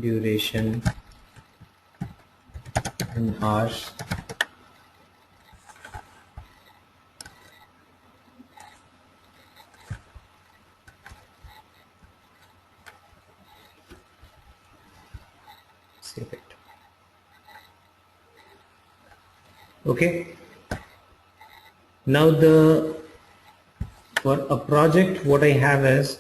duration in hours. Save it. Okay. Now for a project, what I have is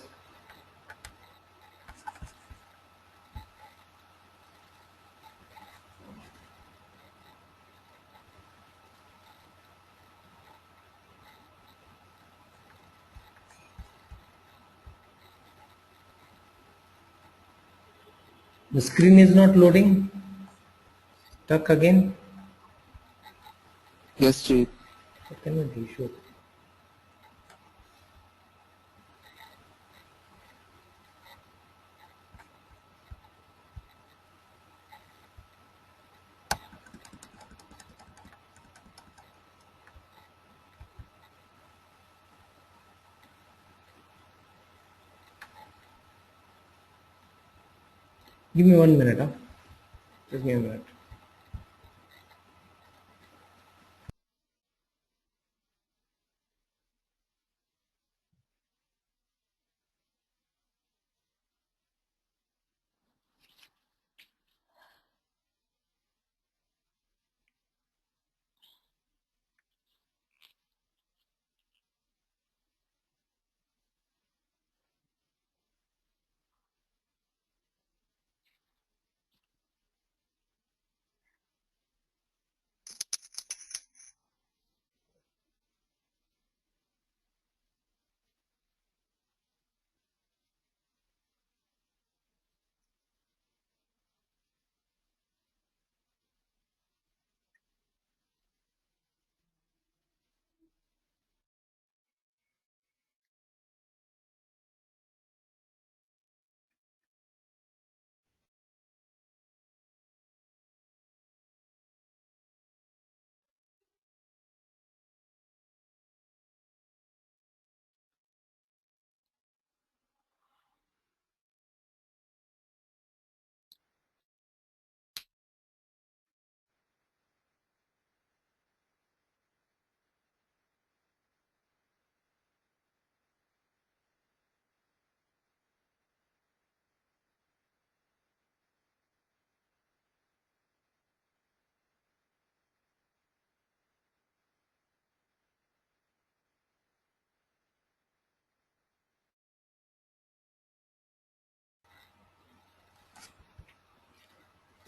the screen is not loading. Stuck again. Yes, Chief. What can I issue? Give me 1 minute. Huh? Just give me a minute.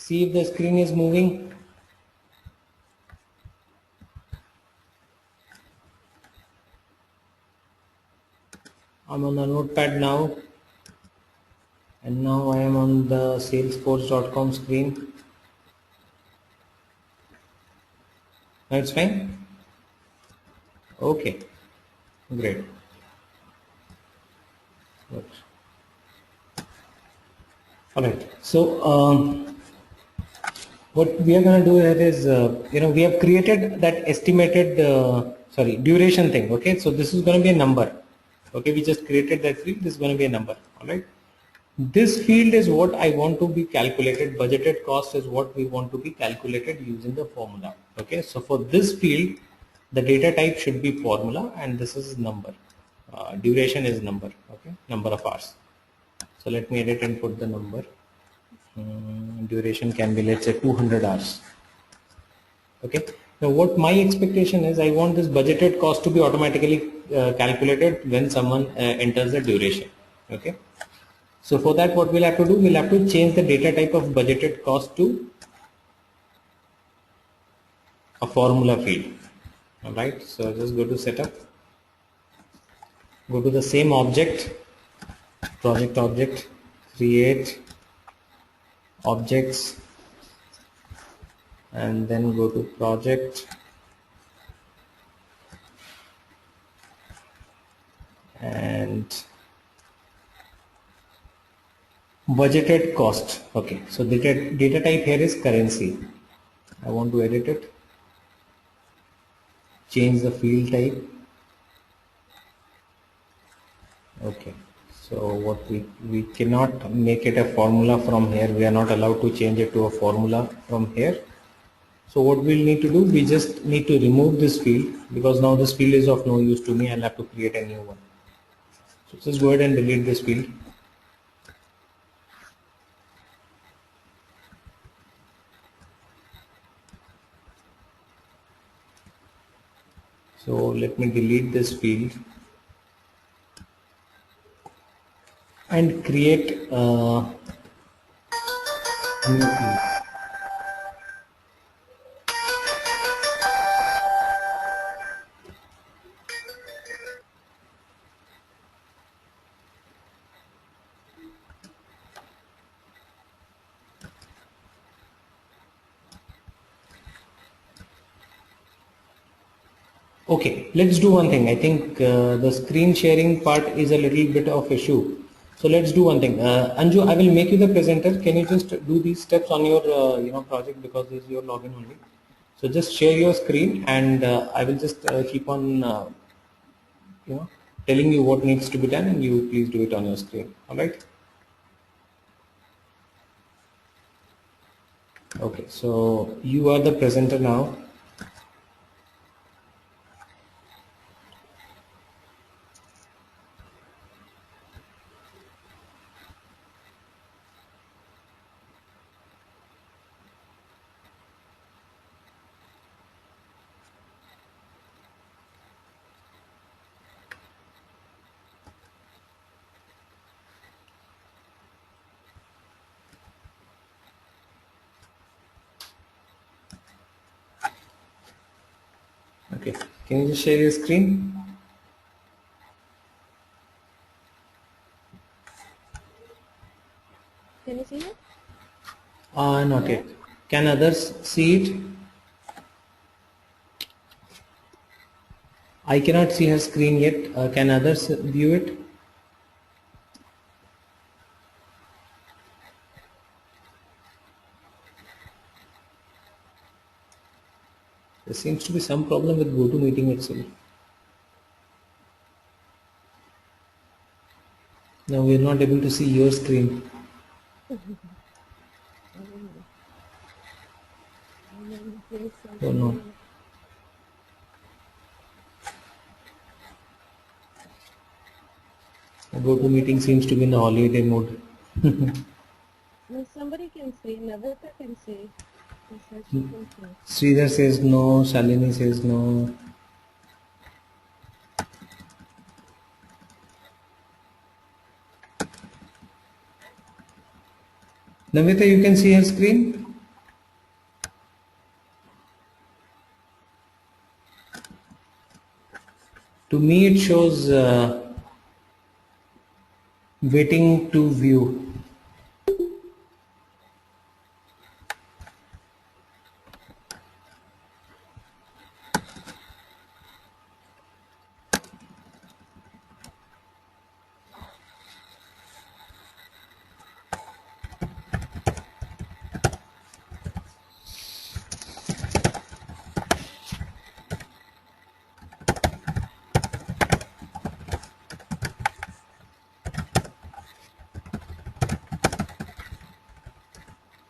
See if the screen is moving. I'm on the notepad now, and now I am on the salesforce.com screen. Now it's fine. Okay, great. Good. All right. So what we are going to do here is, we have created that estimated, duration thing. Okay. So this is going to be a number. Okay. We just created that field. This is going to be a number. All right. This field is what I want to be calculated. Budgeted cost is what we want to be calculated using the formula. Okay. So for this field, the data type should be formula, and this is number. Duration is number. Okay. Number of hours. So let me edit and put the number. Duration can be, let's say, 200 hours. Okay. Now what my expectation is, I want this budgeted cost to be automatically calculated when someone enters the duration. Okay. So for that, what we'll have to do, we'll have to change the data type of budgeted cost to a formula field. All right. So just go to setup, go to the same object, project object, create objects, and then go to project and budgeted cost. Okay, so data type here is currency. I want to edit it, change the field type. Okay, So what we cannot make it a formula from here. We are not allowed to change it to a formula from here. So what we'll need to do, we just need to remove this field because now this field is of no use to me. I'll have to create a new one. So just go ahead and delete this field. So let me delete this field and create a new field. Okay, let's do one thing. I think the screen sharing part is a little bit of issue. So let's do one thing. Anju, I will make you the presenter. Can you just do these steps on your project because this is your login only. So just share your screen and I will just keep on telling you what needs to be done and you please do it on your screen. All right. Okay, so you are the presenter now. Okay, can you just share your screen? Can you see it? Not yet. Can others see it? I cannot see her screen yet. Can others view it? There seems to be some problem with GoToMeeting itself. Now we are not able to see your screen. Oh no. GoToMeeting seems to be in the holiday mode. No, somebody can see. Navita can see. She said she can see. Sridhar says no. Shalini says no. Navita, you can see her screen? To me it shows waiting to view.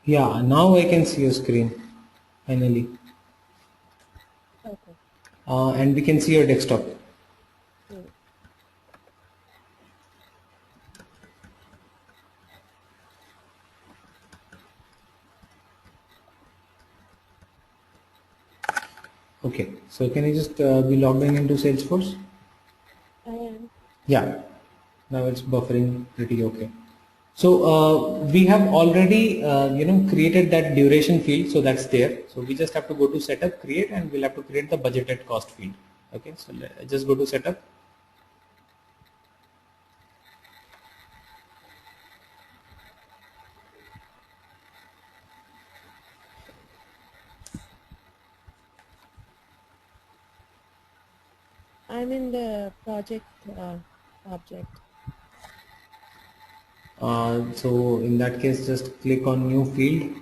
Yeah, now I can see your screen finally. Okay. And we can see your desktop. Good. Okay, so can you just be logged in into Salesforce? I am. Yeah, now it's buffering pretty okay. So we have already created that duration field, so that's there. So we just have to go to setup, create, and we'll have to create the budgeted cost field. Okay, so just go to setup. I'm in the project object. So in that case, just click on new field.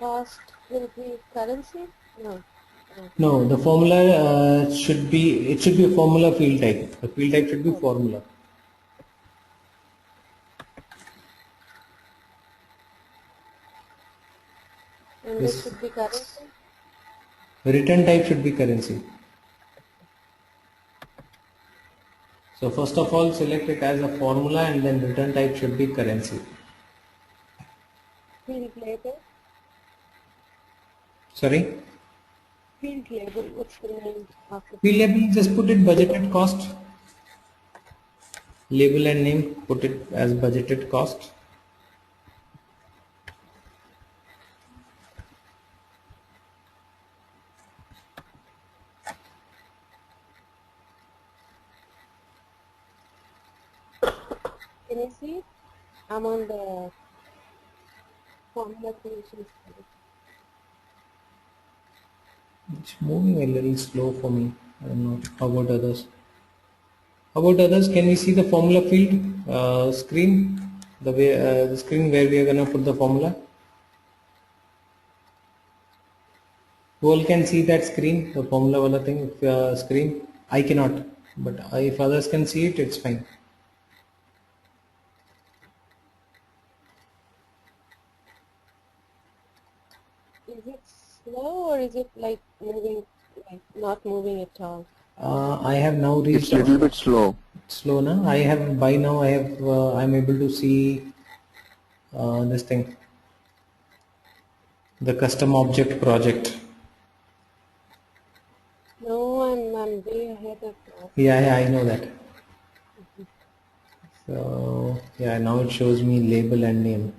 cost will be currency? No. No. No, the formula should be, it should be a formula field type. The field type should be Okay. formula. And this This should be currency? return type should be currency. So first of all, select it as a formula and then return type should be currency. Field label? Sorry? Field label, what's the name of the Field label, just put it budgeted cost. Label and name, put it as budgeted cost. Can you see? I'm on the formula creation stage. It's moving a little slow for me. I don't know. How about others? How about others? Can we see the formula field screen? The way the screen where we are gonna put the formula. Who all can see that screen? The formula wala thing screen. I cannot, but if others can see it, it's fine. Is it slow or is it like moving, like not moving at all? I have now reached. It's a little bit slow. Slow now. I have by now. I have. I'm able to see this thing. The custom object project. No, I'm way ahead of that. Yeah, I know that. So yeah, now it shows me label and name.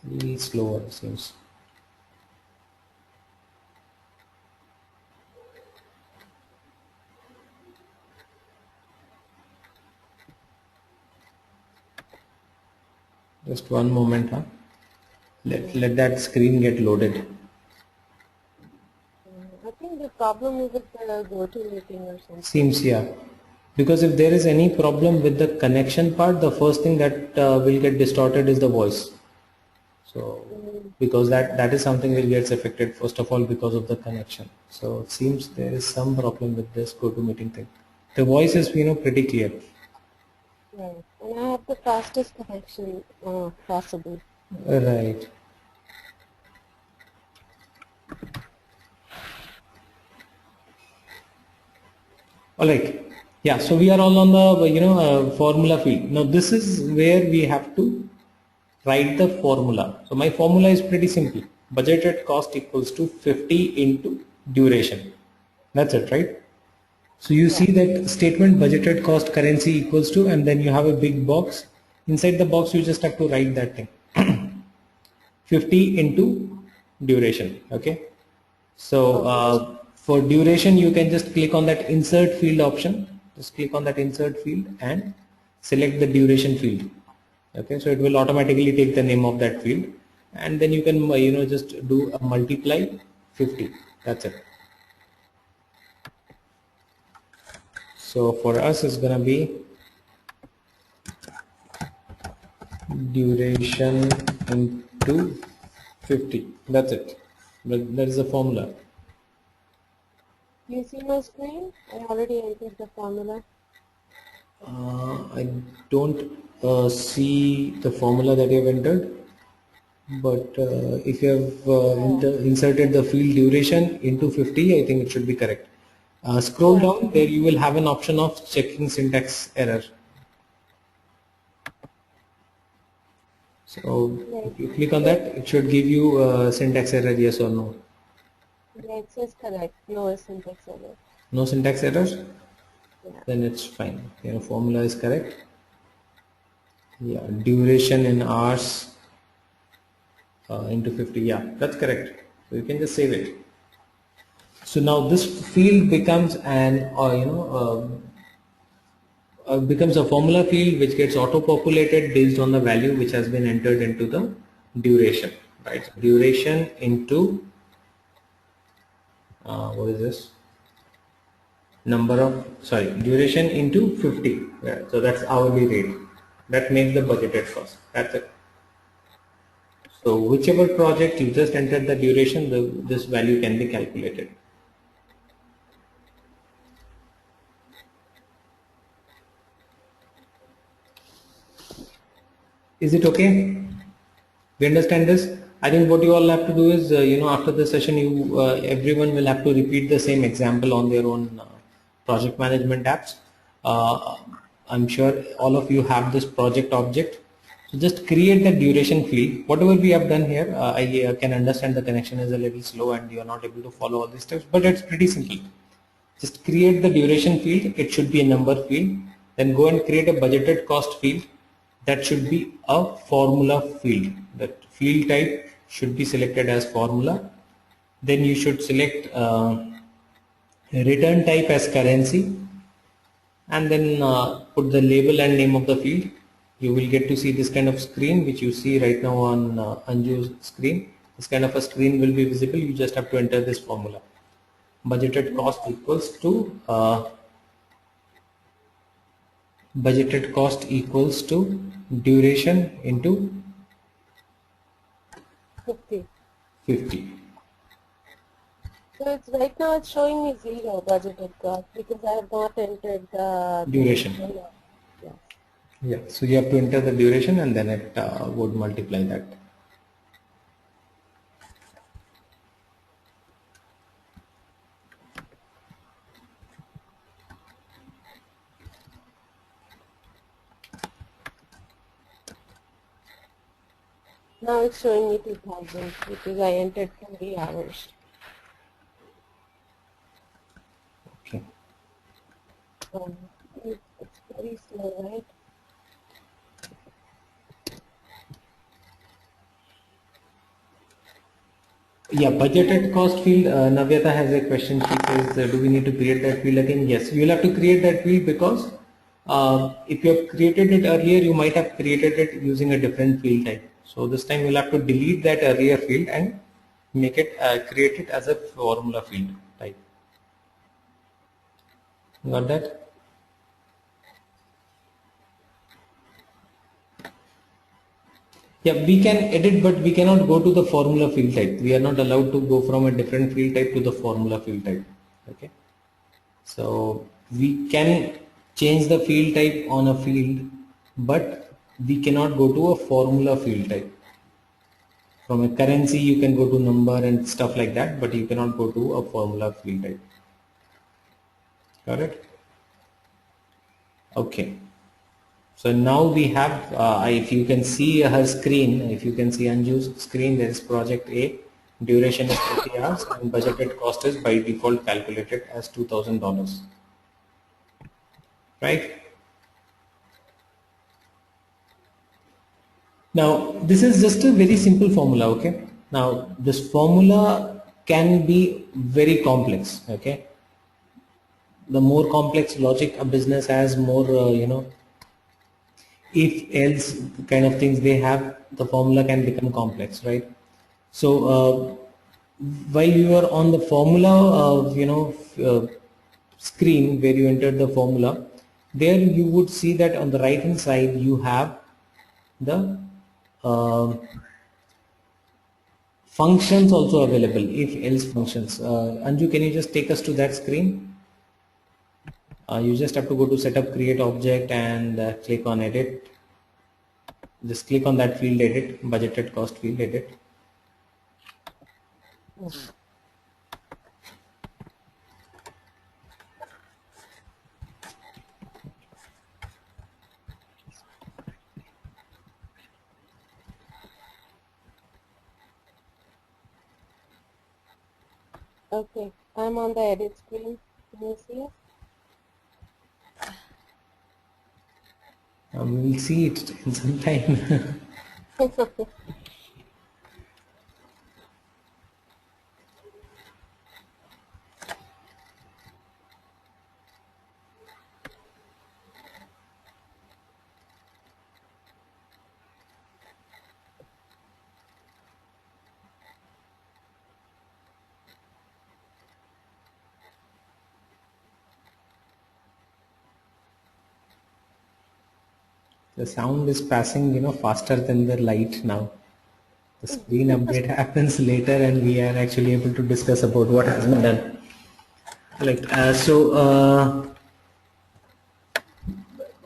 Really slower it seems. Just one moment, huh? Let that screen get loaded. I think the problem is with the GoToMeeting or something. Seems, yeah. Because if there is any problem with the connection part, the first thing that will get distorted is the voice. So because that is something that gets affected first of all because of the connection. So it seems there is some problem with this GoToMeeting thing. The voice is pretty clear. Right. And I have the fastest connection possible. Right. All right. Yeah. So we are all on the formula field. Now this is where we have to write the formula. So my formula is pretty simple. Budgeted cost equals to 50 into duration. That's it, right? So you see that statement budgeted cost currency equals to, and then you have a big box. Inside the box you just have to write that thing. 50 into duration. Okay. So for duration you can just click on that insert field option. Just click on that insert field and select the duration field. Okay, so it will automatically take the name of that field, and then you can just do a multiply 50. That's it. So for us it's gonna be duration into 50. That's it. That is the formula. You see my screen? I already entered the formula. I don't see the formula that you have entered, but if you have inserted the field duration into 50, I think it should be correct. Scroll down, there you will have an option of checking syntax error. So if you click on that, it should give you syntax error, yes or no. Yeah, it says correct. No syntax error. No syntax error? Yeah. Then it's fine. Formula is correct. Yeah, duration in hours into 50. Yeah, that's correct. So you can just save it. So now this field becomes an becomes a formula field which gets auto populated based on the value which has been entered into the duration. Right? So duration into what is this? number of, sorry, duration into 50. Yeah, so that's hourly rate. That makes the budgeted cost. That's it. So whichever project you just entered the duration, this value can be calculated. Is it okay? We understand this? I think what you all have to do is, after the session, everyone will have to repeat the same example on their own project management apps. Uh, I'm sure all of you have this project object. So just create the duration field. Whatever we have done here, I can understand the connection is a little slow and you are not able to follow all these steps, but it's pretty simple. Just create the duration field. It should be a number field. Then go and create a budgeted cost field. That should be a formula field. That field type should be selected as formula. Then you should select return type as currency, and then put the label and name of the field. You will get to see this kind of screen which you see right now on Anju's screen. This kind of a screen will be visible. You just have to enter this formula. Budgeted cost equals to duration into 50. 50. So it's right now it's showing me 0 budgeted cost because I have not entered the Duration. Yes. Yeah, so you have to enter the duration and then it would multiply that. Now it's showing me 2000 because I entered 40 hours. Okay. It's very slow, right? Yeah, budgeted cost field. Navyata has a question. She says, do we need to create that field again? Yes, you will have to create that field because if you have created it earlier, you might have created it using a different field type. So this time you'll have to delete that earlier field and make it create it as a formula field type. Got that? Yeah, we can edit, but we cannot go to the formula field type. We are not allowed to go from a different field type to the formula field type. Okay. So we can change the field type on a field, but we cannot go to a formula field type. From a currency, you can go to number and stuff like that, but you cannot go to a formula field type. Got it? Okay. So now we have, if you can see her screen, if you can see Anju's screen, there is project A, duration is 30 hours and budgeted cost is by default calculated as $2,000. Right? Now this is just a very simple formula, okay? Now this formula can be very complex, okay? The more complex logic a business has, more, if else kind of things they have, the formula can become complex, right? So while you are on the formula screen where you entered the formula, there you would see that on the right hand side you have the functions also available, if else functions. Anju, can you just take us to that screen? You just have to go to setup, create object, and click on edit. Just click on that field edit, budgeted cost field edit. Okay, I'm on the edit screen. Can you see We will see it in some time. it? The sound is passing, faster than the light now. The screen update happens later, and we are actually able to discuss about what has been done. Right.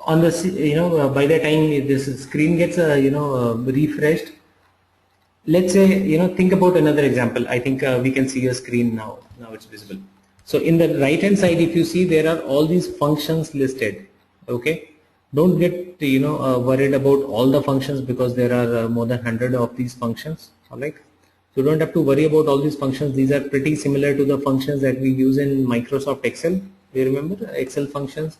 On the by the time this screen gets refreshed, let's say think about another example. I think we can see your screen now it's visible. So in the right hand side, if you see, there are all these functions listed. Okay, don't get worried about all the functions, because there are more than 100 of these functions. All right, so you don't have to worry about all these functions. These are pretty similar to the functions that we use in Microsoft Excel. Do you remember Excel functions?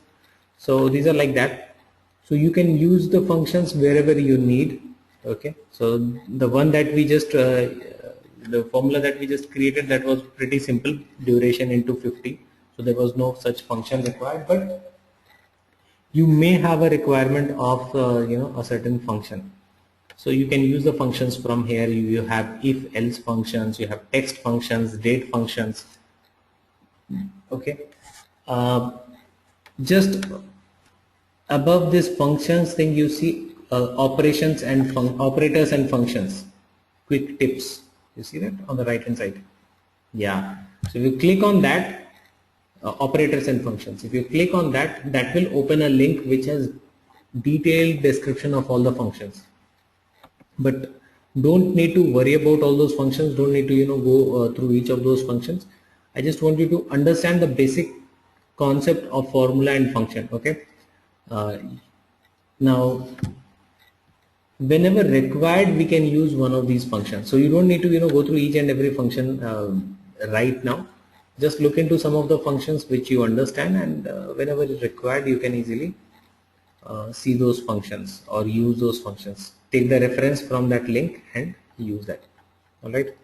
So these are like that. So you can use the functions wherever you need. Okay, so the one that we just the formula that we just created, that was pretty simple, duration into 50. So there was no such function required, but you may have a requirement of a certain function. So you can use the functions from here. You have if else functions, you have text functions, date functions. Okay, just above this functions thing, you see operations and operators and functions, quick tips. You see that on the right hand side? Yeah. So if you click on that, operators and functions, if you click on that, that will open a link which has detailed description of all the functions. But don't need to worry about all those functions. Don't need to go through each of those functions. I just want you to understand the basic concept of formula and function. Okay. Now whenever required, we can use one of these functions. So you don't need to go through each and every function right now. Just look into some of the functions which you understand, and whenever it's required, you can easily see those functions or use those functions. Take the reference from that link and use that. All right.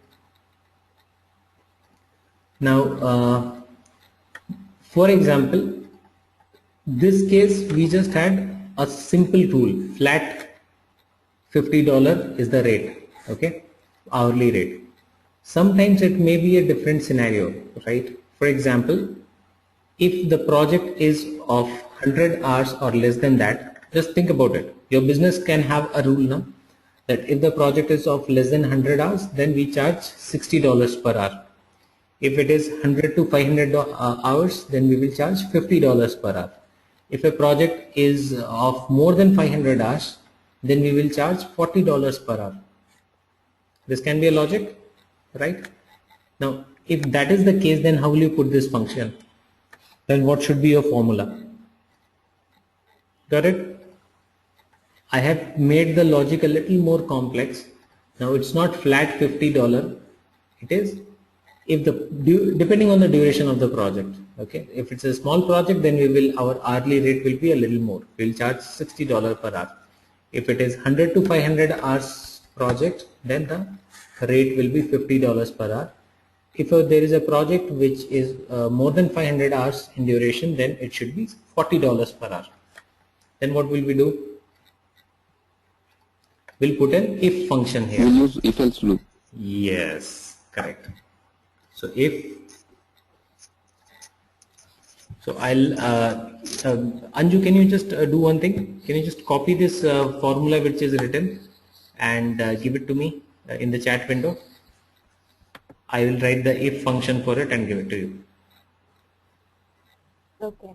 Now for example, this case we just had a simple tool, flat $50 is the rate. Okay, hourly rate. Sometimes it may be a different scenario, right? For example, if the project is of 100 hours or less than that, just think about it. Your business can have a rule now that if the project is of less than 100 hours, then we charge $60 per hour. If it is 100 to 500 hours, then we will charge $50 per hour. If a project is of more than 500 hours, then we will charge $40 per hour. This can be a logic, right? Now, if that is the case, then how will you put this function? Then what should be your formula? Got it? I have made the logic a little more complex. Now it's not flat $50. It is if depending on the duration of the project. Okay, if it's a small project, then our hourly rate will be a little more. We'll charge $60 per hour. If it is 100 to 500 hours project, then the rate will be $50 per hour. If there is a project which is more than 500 hours in duration, then it should be $40 per hour. Then what will we do? We'll put an if function here. We'll use if else loop. Yes, correct. So I'll Anju, can you just do one thing? Can you just copy this formula which is written and give it to me in the chat window? I will write the if function for it and give it to you. Okay.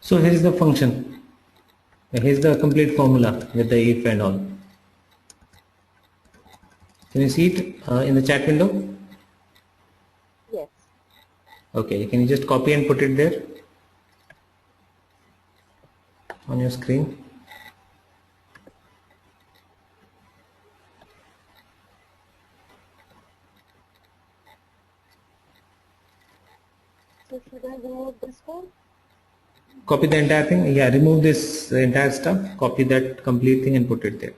So here is the function. Here's the complete formula with the if and all. Can you see it in the chat window? Yes. Okay, can you just copy and put it there on your screen? So should I remove this one? Copy the entire thing. Yeah, remove this entire stuff, copy that complete thing and put it there.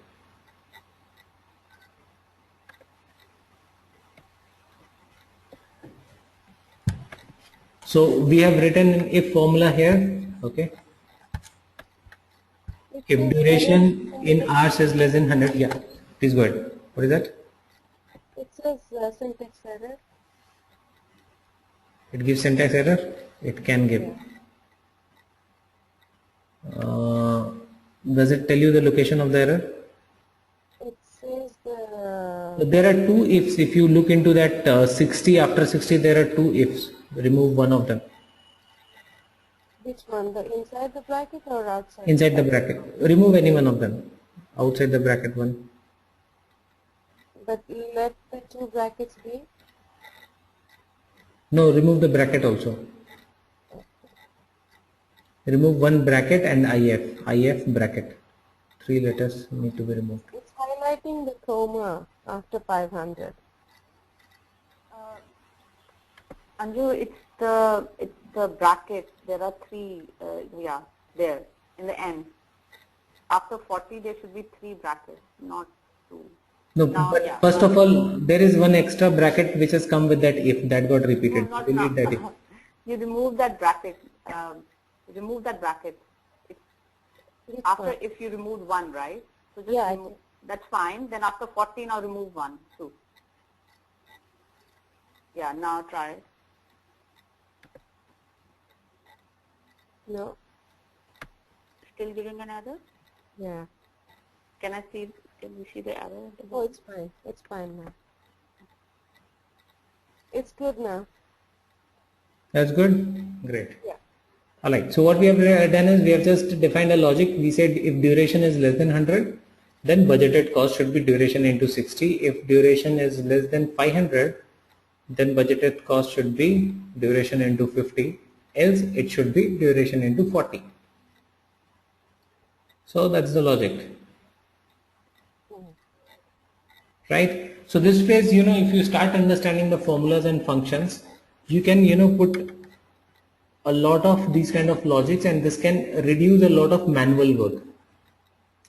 So we have written an if formula here. Okay. It If says duration error in syntax. hours is less than 100, yeah, please go ahead. What is that? It says syntax error. It gives syntax error. It can give. Yeah. Does it tell you the location of the error? It says So there are two ifs. If you look into that 60, after 60 there are two ifs. Remove one of them. which one? The inside the bracket or outside? Inside the bracket. Remove any one of them. Outside the bracket one. But let the two brackets be. No, remove the bracket also. Remove one bracket and if bracket. 3 letters need to be removed. It's highlighting the comma after 500. Anju, it's the bracket. There are three, yeah, there in the end. After 40, there should be 3 brackets, not 2. No, Now, but yeah. first of all, there is one extra bracket which has come with that if that got repeated. No, not Delete now. that if. You remove that bracket. Remove that bracket. Which After one? if you removed 1, right? So just Yeah, I remove, that's fine. Then after 40, now remove 1, 2. Yeah, now try it. No. Still giving an error? Yeah. Can you see the error? at the Oh, bottom? it's fine. It's fine now. It's good now. That's good? Great. Yeah. Alright, so what we have done is we have just defined a logic. We said if duration is less than 100, then budgeted cost should be duration into 60. If duration is less than 500, then budgeted cost should be duration into 50. Else it should be duration into 40. So that's the logic. Right? So this phase, if you start understanding the formulas and functions, you can, put a lot of these kind of logics, and this can reduce a lot of manual work.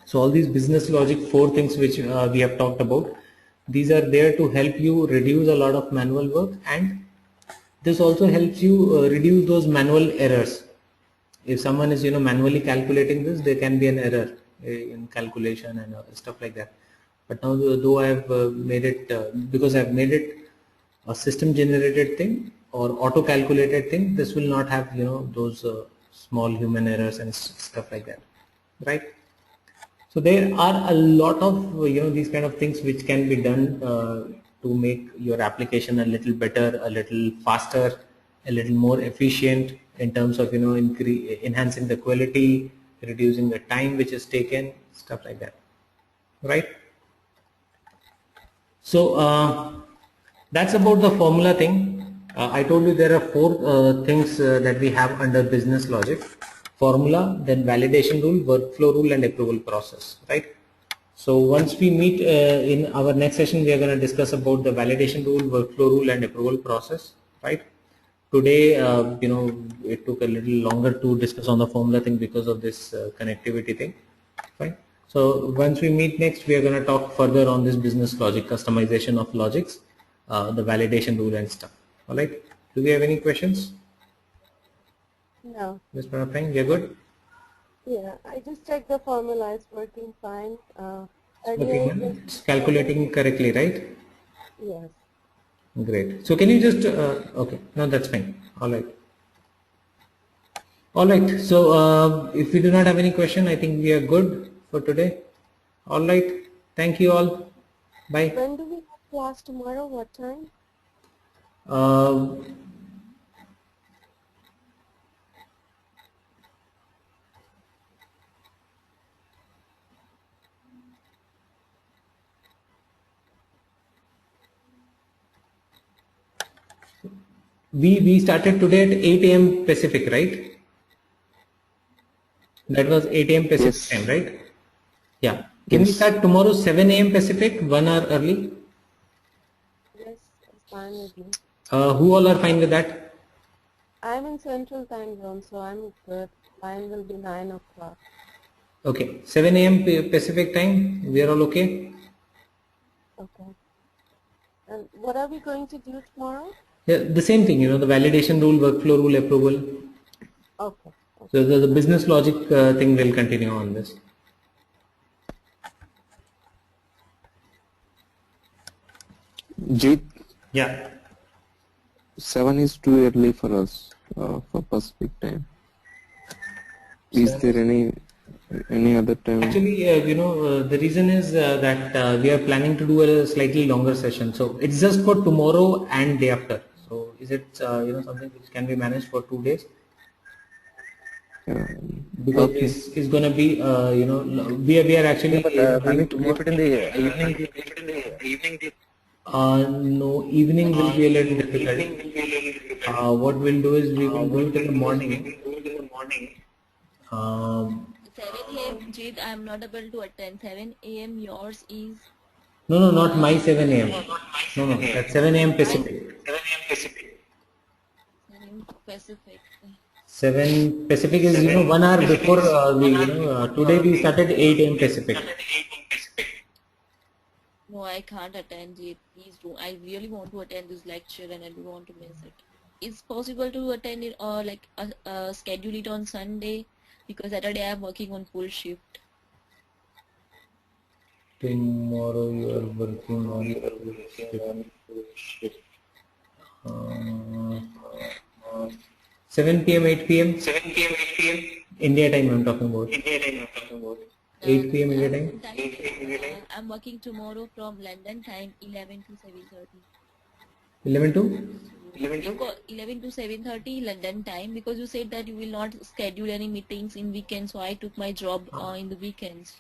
So all these business logic 4 things which we have talked about, these are there to help you reduce a lot of manual work, and this also helps you reduce those manual errors. If someone is manually calculating this, there can be an error in calculation and stuff like that. But now though I have made it because I have made it a system generated thing or auto calculated thing, this will not have those small human errors and stuff like that, right? So there are a lot of these kind of things which can be done to make your application a little better, a little faster, a little more efficient in terms of enhancing the quality, reducing the time which is taken, stuff like that, right? So that's about the formula thing. I told you there are 4 things that we have under business logic: formula, then validation rule, workflow rule, and approval process, right? So once we meet in our next session, we are going to discuss about the validation rule, workflow rule, and approval process, right? Today, it took a little longer to discuss on the formula thing because of this connectivity thing, right? So once we meet next, we are going to talk further on this business logic, customization of logics, the validation rule and stuff. All right. Do we have any questions? No. Ms. Pranapang, we are good? Yeah, I just checked the formula. It's working fine. Okay, Earlier, it's calculating correctly, right? yes. Great. So can you just, okay, no, that's fine. All right. All right. So if we do not have any question, I think we are good for today. All right. Thank you all. Bye. When do we have class tomorrow? What time? Uh, We started today at 8 a.m. Pacific, right? That was 8 a.m. Pacific Yes. time, right? Yeah. Can we Yes. start tomorrow 7 a.m. Pacific, 1 hour early? Yes, it's fine with me. Who all are fine with that? I'm in Central Time Zone, so I'm good. Mine will be 9 o'clock. Okay, 7 a.m. Pacific time. We are all okay. Okay. And what are we going to do tomorrow? Yeah, the same thing. The validation rule, workflow rule, approval. Okay. So the business logic thing will continue on this. Jeet, Yeah. 7 is too early for us for Pacific time. Is there any other time? Actually, the reason is that we are planning to do a slightly longer session. So it's just for tomorrow and day after. So is it something which can be managed for 2 days? Because Okay. it's going to be we are actually Can we doing keep it in the evening? no, evening will be a little difficult. What we'll do is we will do it in the morning. 7 a.m. Jeet, I'm not able to attend. 7 a.m. yours is No, not my 7 a.m. No, that's 7 a.m. Pacific. 7 Pacific. 7 Pacific is 1 hour before today we started 8 a.m. Pacific. No, I can't attend it. Please do. I really want to attend this lecture and I don't want to miss it. It's possible to attend it or schedule it on Sunday because Saturday I'm working on full shift. Tomorrow you are working on 7 p.m. 8 p.m. India time I'm talking about. 8 p.m. India time. I'm working tomorrow from London time 11 to 7:30. 11 to 11 to 7:30 London time because you said that you will not schedule any meetings in weekends, so I took my job in the weekends.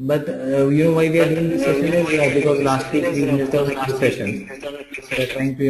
but why we are doing this session is because last week we missed out 2 sessions. We are trying to